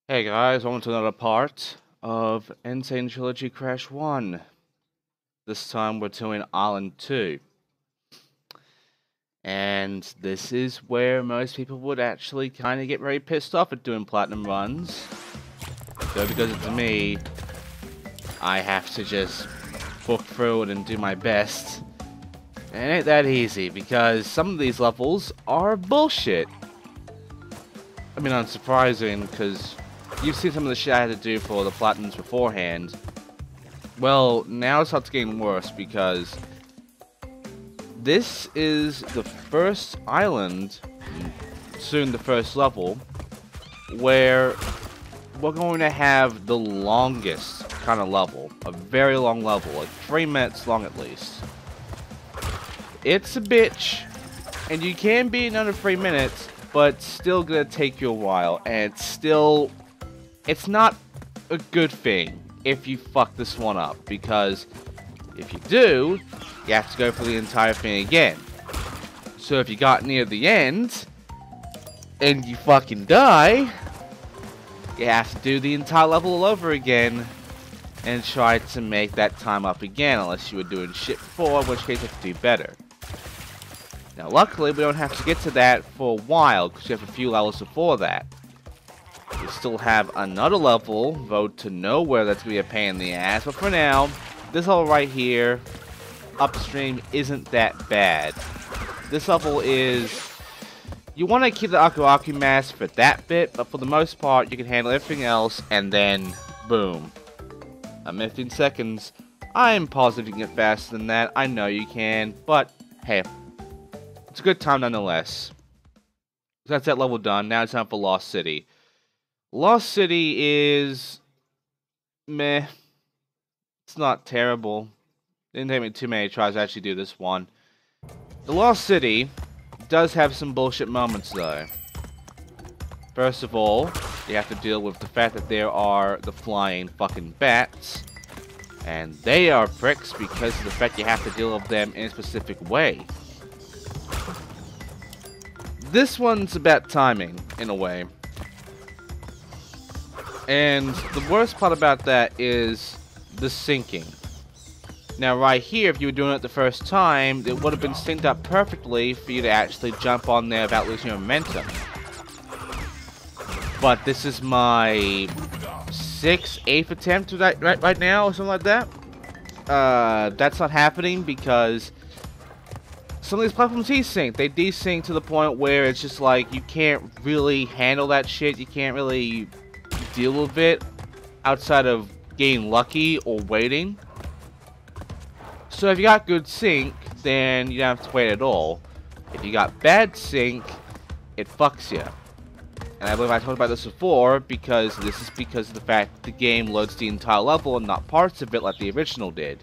Hey guys, welcome to another part of Sane Trilogy Crash 1. This time we're doing Island 2. And this is where most people would actually kind of get very pissed off at doing platinum runs. So because it's me, I have to just book through it and do my best. And it ain't that easy because some of these levels are bullshit. I mean, unsurprising because you've seen some of the shit I had to do for the platinums beforehand. Well, now it starts getting worse because this is the first island, soon the first level, where we're going to have the longest kind of level. A very long level, like 3 minutes long at least. It's a bitch, and you can beat in under 3 minutes, but it's still gonna take you a while, and it's not a good thing if you fuck this one up, because if you do, you have to go for the entire thing again. So if you got near the end, and you fucking die, you have to do the entire level all over again, and try to make that time up again, unless you were doing shit before, in which case you have to do better. Now luckily, we don't have to get to that for a while, because you have a few levels before that. We still have another level, Road to Nowhere, that's going to be a pain in the ass. But for now, this level right here, upstream, isn't that bad. This level is... You want to keep the Aku Aku mask for that bit, but for the most part, you can handle everything else, and then, boom. 15 seconds. I'm positive you can get faster than that. I know you can, but, hey. It's a good time nonetheless. So that's that level done. Now it's time for Lost City. Lost City is... meh. It's not terrible. Didn't take me too many tries to actually do this one. The Lost City does have some bullshit moments though. First of all, you have to deal with the fact that there are the flying fucking bats. And they are pricks because of the fact you have to deal with them in a specific way. This one's about timing, in a way. And the worst part about that is the syncing. Now right here, if you were doing it the first time, it would have been synced up perfectly for you to actually jump on there without losing your momentum. But this is my 6th, 8th attempt right now, or something like that. That's not happening because some of these platforms desync. They desync to the point where it's just like you can't really handle that shit. You can't really deal with it outside of getting lucky or waiting. So if you got good sync, then you don't have to wait at all. If you got bad sync, it fucks you. And I believe I talked about this before, because this is because of the fact that the game loads the entire level and not parts of it like the original did.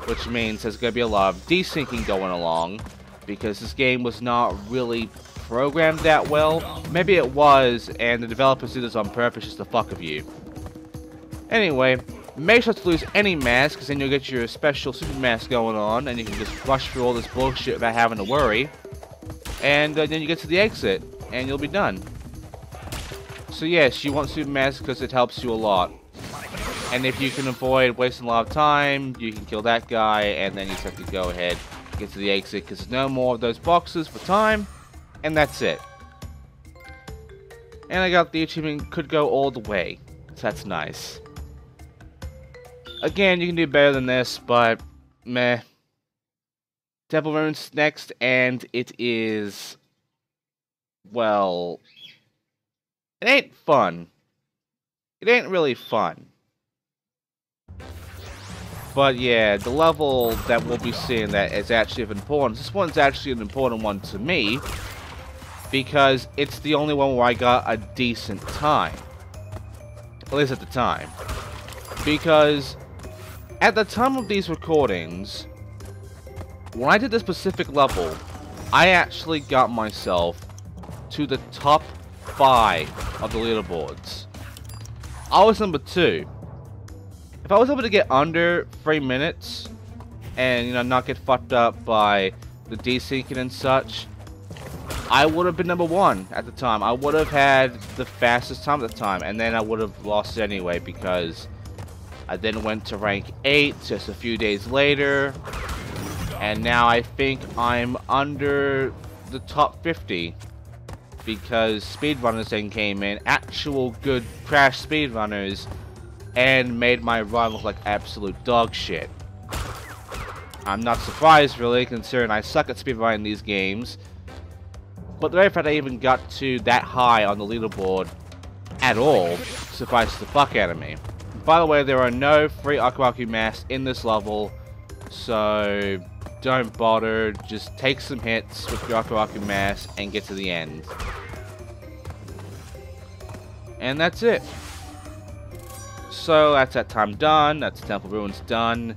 Which means there's going to be a lot of desyncing going along, because this game was not really programmed that well. Maybe it was, and the developers did this on purpose just to fuck with you. Anyway, make sure to lose any mask, because then you'll get your special super mask going on, and you can just rush through all this bullshit without having to worry. And then you get to the exit, and you'll be done. So yes, you want super mask because it helps you a lot. And if you can avoid wasting a lot of time, you can kill that guy, and then you just have to go ahead and get to the exit, because there's no more of those boxes for time, and that's it. And I got the achievement, could go all the way, so that's nice. Again, you can do better than this, but meh. Devil Rune's next, and it is, well, it ain't fun. It ain't really fun. But yeah, the level that we'll be seeing that is actually of importance. This one's actually an important one to me, because it's the only one where I got a decent time. At least at the time. Because at the time of these recordings, when I did this specific level, I actually got myself to the top 5 of the leaderboards. I was number 2. If I was able to get under 3 minutes, and, you know, not get fucked up by the desyncing and such, I would have been #1 at the time. I would have had the fastest time at the time, and then I would have lost anyway because I then went to rank 8 just a few days later, and now I think I'm under the top 50 because speedrunners then came in, actual good Crash speedrunners, and made my run look like absolute dog shit. I'm not surprised really, considering I suck at speedrunning these games. But the very fact I even got to that high on the leaderboard at all surprises the fuck out of me. By the way, there are no free Aku Aku masks in this level, so don't bother. Just take some hits with your Aku Aku mask and get to the end. And that's it. So that's that time done. That's Temple Ruins done.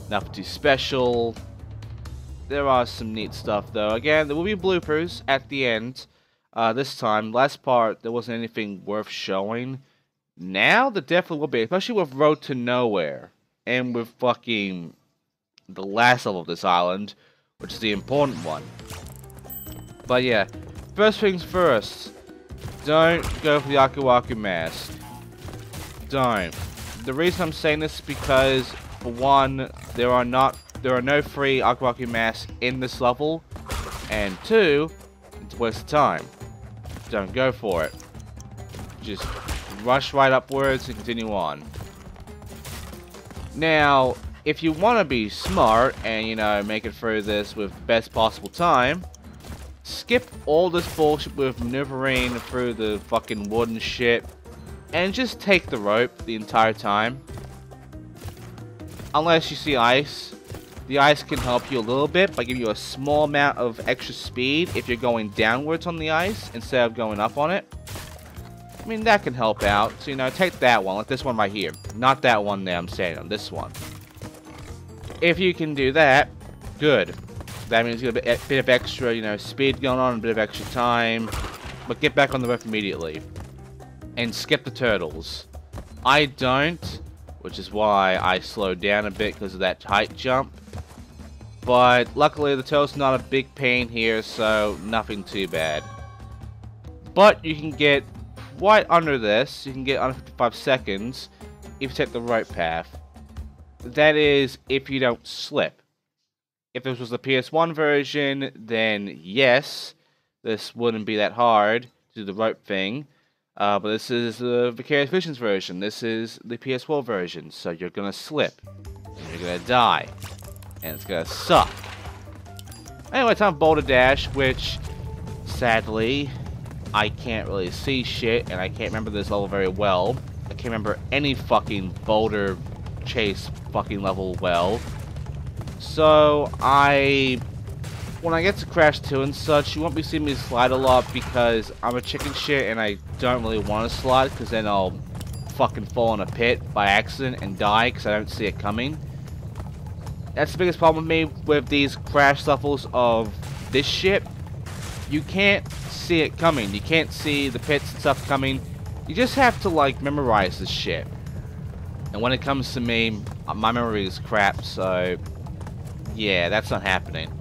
Nothing too special. There are some neat stuff though. Again, there will be bloopers at the end. This time, last part, there wasn't anything worth showing. Now, there definitely will be, especially with Road to Nowhere. And with fucking the last level of this island, which is the important one. But yeah, first things first. Don't go for the Aku Aku mask. Don't. The reason I'm saying this is because, for one, there are no free Aku Aku masks in this level, and two, it's a waste of time. Don't go for it. Just rush right upwards and continue on. Now, if you want to be smart and, you know, make it through this with best possible time, skip all this bullshit with maneuvering through the fucking wood and shit, and just take the rope the entire time. Unless you see ice. The ice can help you a little bit by giving you a small amount of extra speed if you're going downwards on the ice instead of going up on it. I mean, that can help out. So, you know, take that one, like this one right here. Not that one there I'm standing on, this one. If you can do that, good. That means you get a bit of extra, you know, speed going on, a bit of extra time. But get back on the rope immediately. And skip the turtles. I don't, which is why I slowed down a bit because of that height jump. But luckily the turtle's not a big pain here, so nothing too bad. But you can get right under this, you can get under 55 seconds if you take the right path. That is, if you don't slip. If this was the PS1 version, then yes, this wouldn't be that hard to do the rope thing. But this is the Vicarious Visions version. This is the PS4 version, so you're gonna slip. And you're gonna die. And it's gonna suck. Anyway, it's on Boulder Dash, which, sadly, I can't really see shit, and I can't remember this level very well. I can't remember any fucking Boulder Chase fucking level well. So, when I get to Crash 2 and such, you won't be seeing me slide a lot because I'm a chicken shit and I don't really want to slide because then I'll fucking fall in a pit by accident and die because I don't see it coming. That's the biggest problem with me with these Crash levels of this shit. You can't see it coming. You can't see the pits and stuff coming. You just have to, like, memorize this shit. And when it comes to me, my memory is crap, so yeah, that's not happening.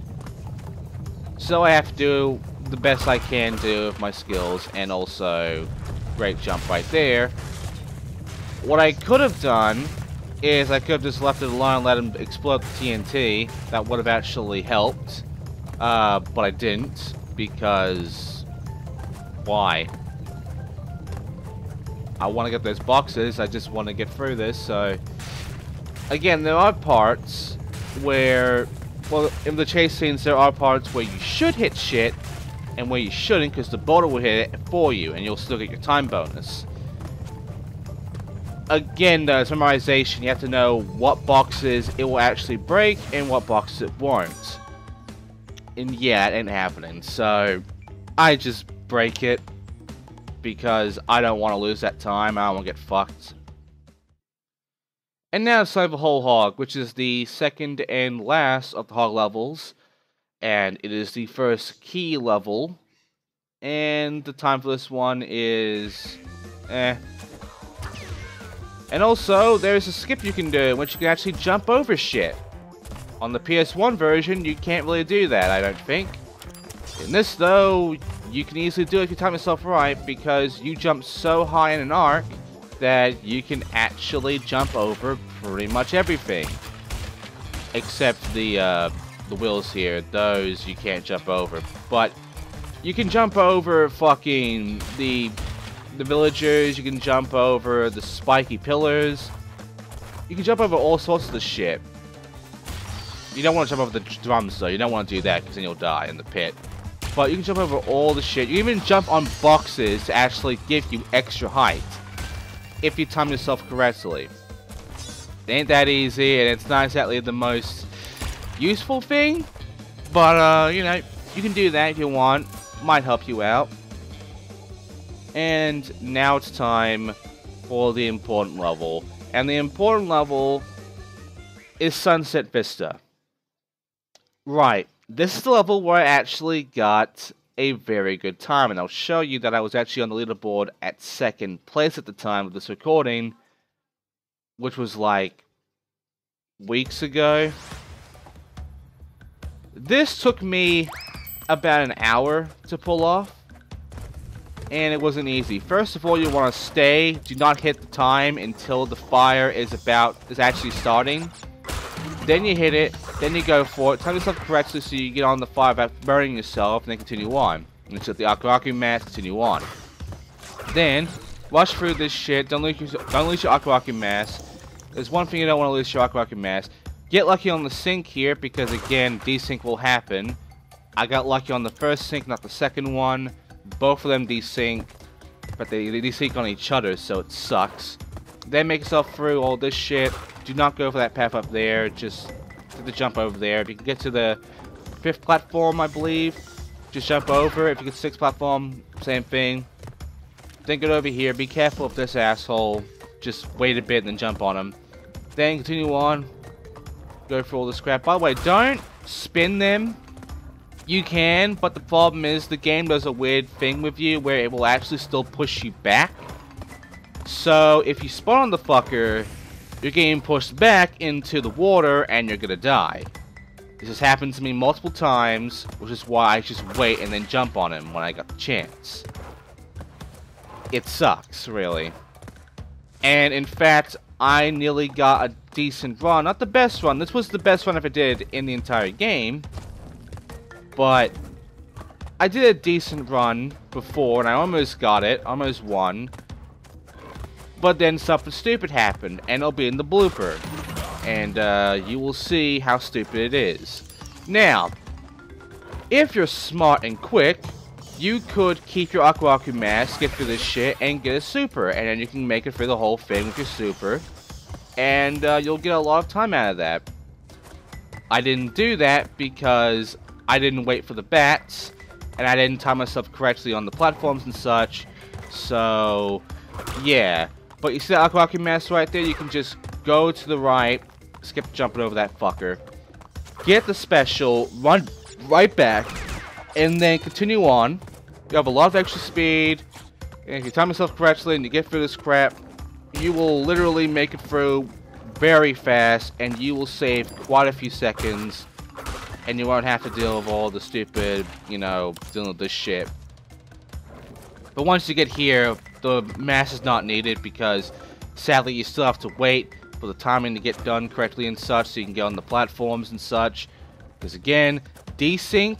So I have to do the best I can do with my skills, and also great jump right there. What I could have done is I could have just left it alone and let him explode the TNT. That would have actually helped. But I didn't, because why? I want to get those boxes, I just want to get through this, so again, there are parts where, well, in the chase scenes, there are parts where you should hit shit, and where you shouldn't, because the boulder will hit it for you, and you'll still get your time bonus. Again, though, it's memorization. You have to know what boxes it will actually break, and what boxes it won't. And yeah, it ain't happening, so I just break it, because I don't want to lose that time, I don't want to get fucked. And now it's time for Whole Hog, which is the second and last of the Hog levels. And it is the first key level. And the time for this one is And also, there's a skip you can do in which you can actually jump over shit. On the PS1 version, you can't really do that, I don't think. In this, though, you can easily do it if you time yourself right, because you jump so high in an arc that you can actually jump over pretty much everything. Except the wheels here, those you can't jump over. But you can jump over fucking the villagers, you can jump over the spiky pillars. You can jump over all sorts of the shit. You don't want to jump over the drums though, you don't want to do that because then you'll die in the pit. But you can jump over all the shit. You even jump on boxes to actually give you extra height, if you time yourself correctly. It ain't that easy, and it's not exactly the most useful thing, but you know, you can do that if you want. Might help you out. And now it's time for the important level, and the important level is Sunset Vista. Right, this is the level where I actually got a very good time, and I'll show you that I was actually on the leaderboard at 2nd place at the time of this recording, which was like weeks ago. This took me about an hour to pull off, and it wasn't easy. First of all, you want to stay, do not hit the time until the fire is actually starting. Then you hit it, then you go for it, time yourself correctly so you get on the fire without burning yourself, and then continue on. And so the Aku mask, continue on. Then, rush through this shit, don't lose your Aku mask. There's one thing you don't want to lose your Aku mask. Get lucky on the sync here, because again, desync will happen. I got lucky on the first sync, not the second one. Both of them desync, but they desync on each other, so it sucks. Then make yourself through all this shit. Do not go for that path up there, just do the jump over there. If you can get to the 5th platform, I believe, just jump over. If you get 6th platform, same thing. Then get over here, be careful of this asshole. Just wait a bit and then jump on him. Then continue on, go for all this crap. By the way, don't spin them. You can, but the problem is the game does a weird thing with you where it will actually still push you back. So if you spawn on the fucker, you're getting pushed back into the water and you're gonna die. This has happened to me multiple times, which is why I just wait and then jump on him when I got the chance. It sucks, really. And in fact, I nearly got a decent run. Not the best run. This was the best run I ever did in the entire game. But I did a decent run before, and I almost got it, almost won. But then something stupid happened, and it'll be in the blooper. And you will see how stupid it is. Now, if you're smart and quick, you could keep your Aku mask, get through this shit, and get a super. And then you can make it through the whole thing with your super. And you'll get a lot of time out of that. I didn't do that because I didn't wait for the bats, and I didn't time myself correctly on the platforms and such, so yeah. But you see that Aku mask right there? You can just go to the right, skip jumping over that fucker, get the special, run right back, and then continue on. You have a lot of extra speed, and if you time yourself correctly and you get through this crap, you will literally make it through very fast, and you will save quite a few seconds. And you won't have to deal with all the stupid, you know, dealing with this shit. But once you get here, the mask is not needed because, sadly, you still have to wait for the timing to get done correctly and such, so you can get on the platforms and such. Because again, desync,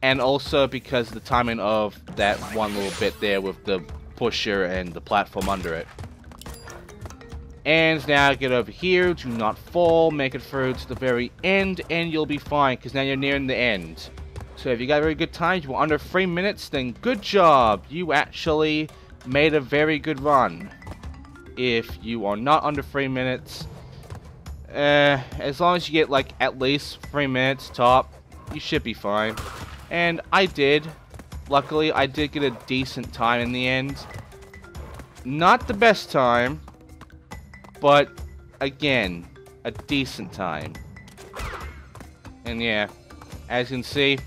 and also because of the timing of that one little bit there with the pusher and the platform under it. And now get over here, do not fall, make it through to the very end, and you'll be fine, because now you're nearing the end. So if you got a very good time, you were under 3 minutes, then good job, you actually made a very good run. If you are not under 3 minutes, as long as you get like at least 3 minutes top, you should be fine. And I did. Luckily, I did get a decent time in the end. Not the best time, but again, a decent time. And yeah, as you can see,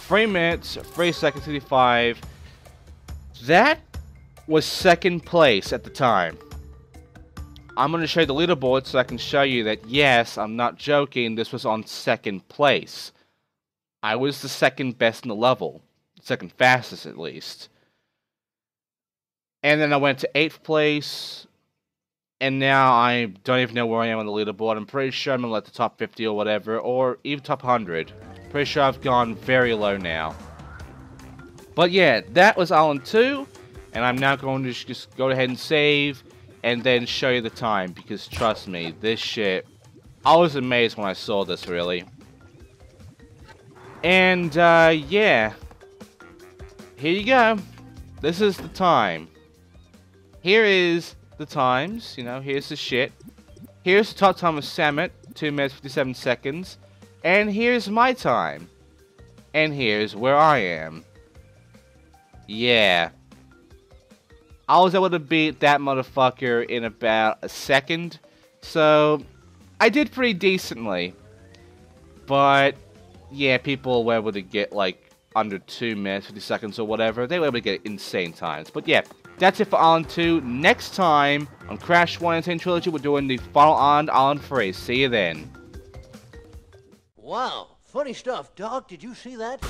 3 minutes, 3 seconds, 55. That was 2nd place at the time. I'm going to show you the leaderboard so I can show you that, yes, I'm not joking, this was on 2nd place. I was the 2nd best in the level. second fastest at least. And then I went to 8th place, and now I don't even know where I am on the leaderboard. I'm pretty sure I'm in like the top 50 or whatever, or even top 100. Pretty sure I've gone very low now. But yeah, that was Island 2, and I'm now going to just go ahead and save, and then show you the time, because trust me, this shit, I was amazed when I saw this, really. And, yeah. Here you go. This is the time. Here is the times, you know, here's the shit. Here's the top time of Samet, 2 minutes 57 seconds. And here's my time. And here's where I am. Yeah. I was able to beat that motherfucker in about a second. So, I did pretty decently. But, yeah, people were able to get, like, under 2 minutes, 50 seconds or whatever. They were able to get insane times. But, yeah, that's it for Island 2. Next time, on Crash 1 and Sane Trilogy, we're doing the final Island 3. See you then. Wow, funny stuff. Doc, did you see that?